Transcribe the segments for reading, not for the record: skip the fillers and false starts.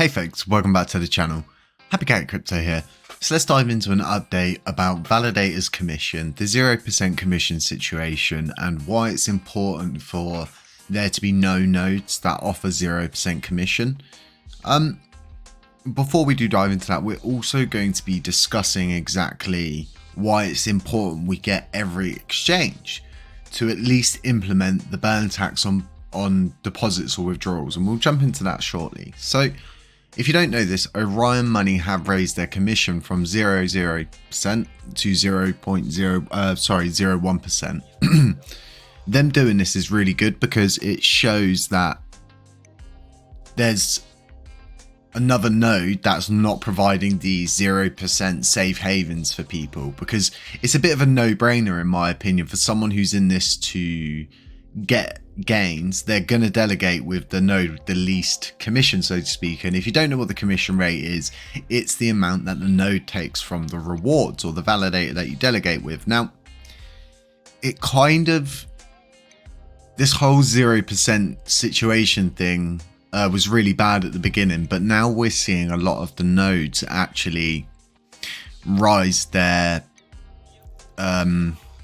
Hey folks, welcome back to the channel. Happy Cat Crypto here. So let's dive into an update about Validator's commission, the 0% commission situation, and why it's important for there to be no nodes that offer 0% commission. Before we do dive into that, we're also going to be discussing exactly why it's important we get every exchange to at least implement the burn tax on deposits or withdrawals, and we'll jump into that shortly. So if you don't know this, Orion Money have raised their commission from 0.00% to 0.01%. Them doing this is really good because it shows that there's another node that's not providing these 0% safe havens for people, because it's a bit of a no-brainer in my opinion for someone who's in this to get gains. They're going to delegate with the node with the least commission, so to speak. And if you don't know what the commission rate is, it's the amount that the node takes from the rewards or the validator that you delegate with. Now, it kind of, this whole 0% situation thing was really bad at the beginning, but now we're seeing a lot of the nodes actually rise their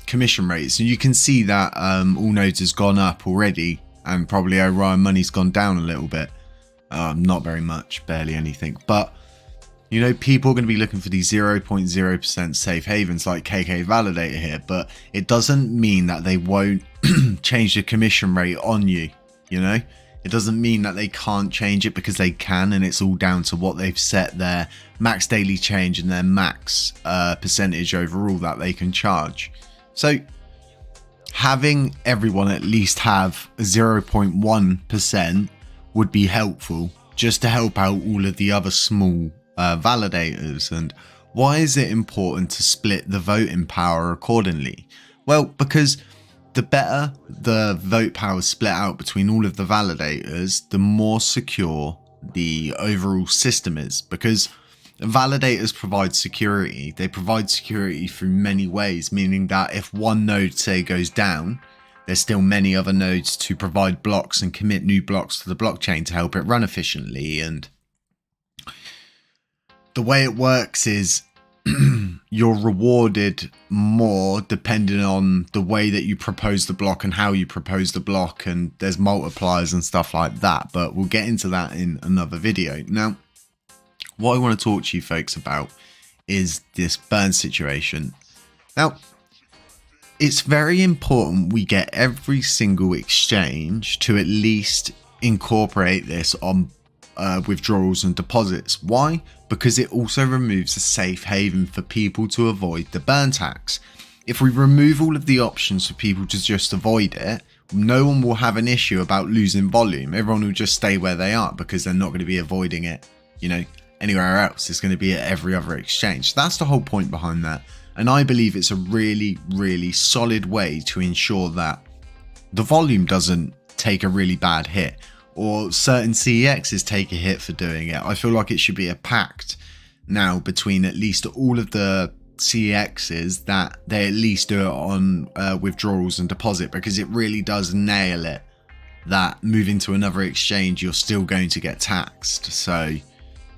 commission rates, and you can see that all nodes has gone up already, and probably Orion Money's gone down a little bit, not very much, barely anything. But you know, people are going to be looking for these 0.0% safe havens like KK Validator here, but it doesn't mean that they won't change the commission rate on you. You know, it doesn't mean that they can't change it, because they can, and it's all down to what they've set their max daily change and their max percentage overall that they can charge. So having everyone at least have 0.1% would be helpful, just to help out all of the other small validators. And why is it important to split the voting power accordingly? Well, because the better the vote power is split out between all of the validators, the more secure the overall system is, because validators provide security. They provide security through many ways, meaning that if one node, say, goes down, there's still many other nodes to provide blocks and commit new blocks to the blockchain to help it run efficiently. And the way it works is you're rewarded more depending on the way that you propose the block and how you propose the block, and there's multipliers and stuff like that, but we'll get into that in another video. Now, what I want to talk to you folks about is this burn situation. Now, it's very important we get every single exchange to at least incorporate this on withdrawals and deposits. Why? Because it also removes a safe haven for people to avoid the burn tax. If we remove all of the options for people to just avoid it, no one will have an issue about losing volume. Everyone will just stay where they are because they're not going to be avoiding it, you know, anywhere else. It's going to be at every other exchange. That's the whole point behind that. And I believe it's a really, really solid way to ensure that the volume doesn't take a really bad hit, or certain CEXs take a hit for doing it. I feel like it should be a pact now between at least all of the CEXs that they at least do it on withdrawals and deposit, because it really does nail it that moving to another exchange, you're still going to get taxed. So,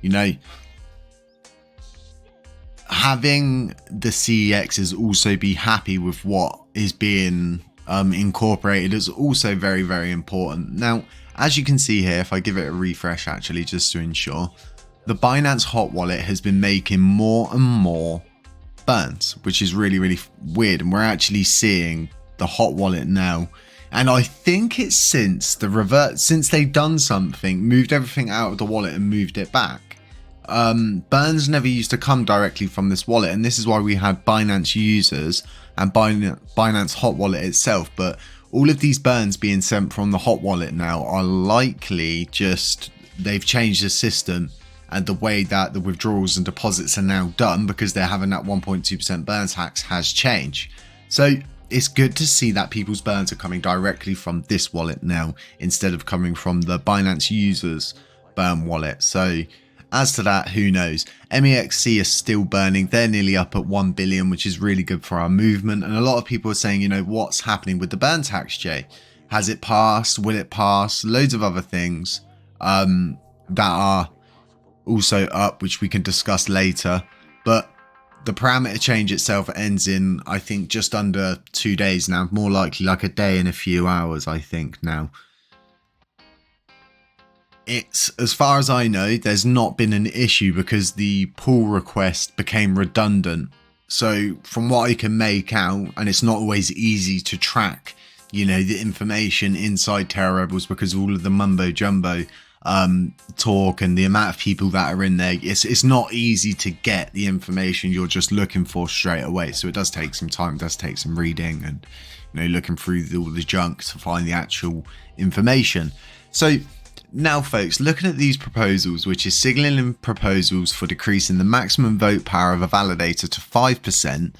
you know, having the CEXs also be happy with what is being incorporated is also very, very important. Now, as you can see here, if I give it a refresh actually, just to ensure, the Binance hot wallet has been making more and more burns, which is really, really weird. And we're actually seeing the hot wallet now. And I think it's since they've done something, moved everything out of the wallet and moved it back. Burns never used to come directly from this wallet, and this is why we had Binance users and Binance hot wallet itself. But all of these burns being sent from the hot wallet now are likely just, they've changed the system and the way that the withdrawals and deposits are now done, because they're having that 1.2% burn tax, has changed. So it's good to see that people's burns are coming directly from this wallet now, instead of coming from the Binance users burn wallet. So as to that, who knows? MEXC is still burning. They're nearly up at 1 billion, which is really good for our movement. And a lot of people are saying, you know, what's happening with the burn tax, Jay? Has it passed? Will it pass? Loads of other things that are also up, which we can discuss later. But the parameter change itself ends in, I think, just under 2 days now. More likely like a day and a few hours, I think, now. It's, as far as I know, there's not been an issue because the pull request became redundant. So from what I can make out, and it's not always easy to track, you know, the information inside Terra Rebels because all of the mumbo jumbo talk and the amount of people that are in there, it's not easy to get the information you're just looking for straight away. So it does take some time, it does take some reading and, you know, looking through all the junk to find the actual information. So now, folks, looking at these proposals, which is signaling proposals for decreasing the maximum vote power of a validator to 5%,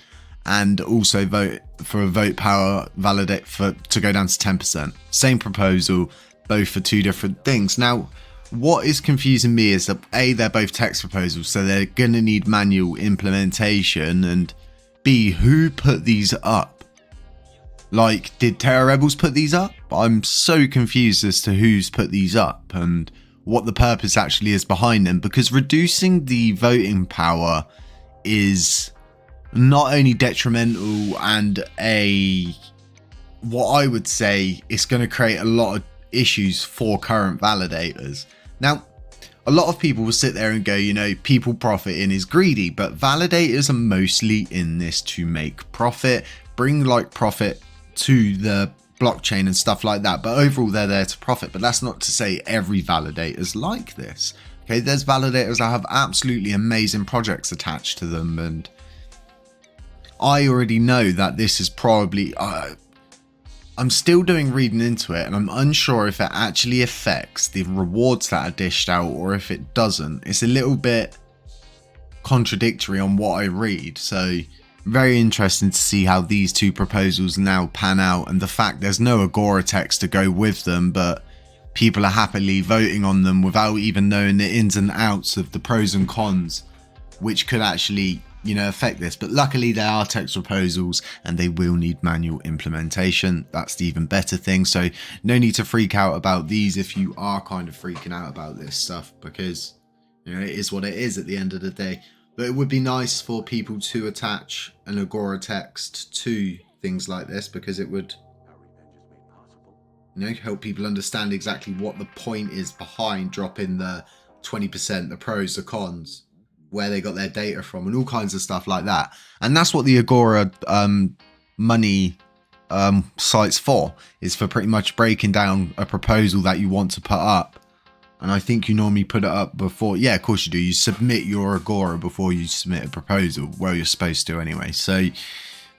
and also vote for a vote power validate to go down to 10%. Same proposal, both for two different things. Now, what is confusing me is that A, they're both text proposals, so they're going to need manual implementation, and B, who put these up? Like, did Terra Rebels put these up? I'm so confused as to who's put these up and what the purpose actually is behind them, because reducing the voting power is not only detrimental and what I would say is going to create a lot of issues for current validators. Now, a lot of people will sit there and go, you know, people profiting is greedy, but validators are mostly in this to make profit, bring like profit to the blockchain and stuff like that, but overall they're there to profit. But that's not to say every validator's like this. Okay, there's validators that have absolutely amazing projects attached to them, and I already know that this is probably I'm still doing reading into it, and I'm unsure if it actually affects the rewards that are dished out or if it doesn't. It's a little bit contradictory on what I read, so very interesting to see how these two proposals now pan out, and the fact there's no Agora text to go with them, but people are happily voting on them without even knowing the ins and outs of the pros and cons, which could actually, you know, affect this. But luckily they are text proposals and they will need manual implementation. That's the even better thing. So no need to freak out about these if you are kind of freaking out about this stuff, because, you know, it is what it is at the end of the day. But it would be nice for people to attach an Agora text to things like this, because it would, you know, help people understand exactly what the point is behind dropping the 20%, the pros, the cons, where they got their data from, and all kinds of stuff like that. And that's what the Agora money site's for, is for pretty much breaking down a proposal that you want to put up. And I think you normally put it up before. Yeah, of course you do. You submit your Agora before you submit a proposal. Well, you're supposed to anyway. So,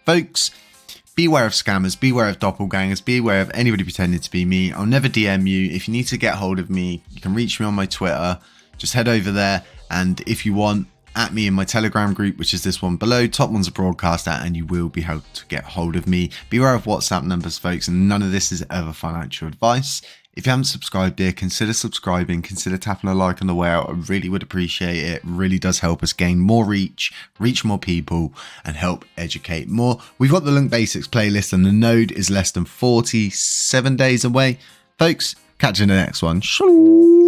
folks, beware of scammers, beware of doppelgangers, beware of anybody pretending to be me. I'll never DM you. If you need to get hold of me, you can reach me on my Twitter. Just head over there. And if you want, at me in my Telegram group, which is this one below. Top one's a broadcaster, and you will be able to get hold of me. Beware of WhatsApp numbers, folks, and none of this is ever financial advice. If you haven't subscribed here, consider subscribing, consider tapping a like on the way out. I really would appreciate it. It really does help us gain more reach more people, and help educate more. We've got the Lunc Basics playlist, and the node is less than 47 days away. Folks, catch you in the next one. Shalom.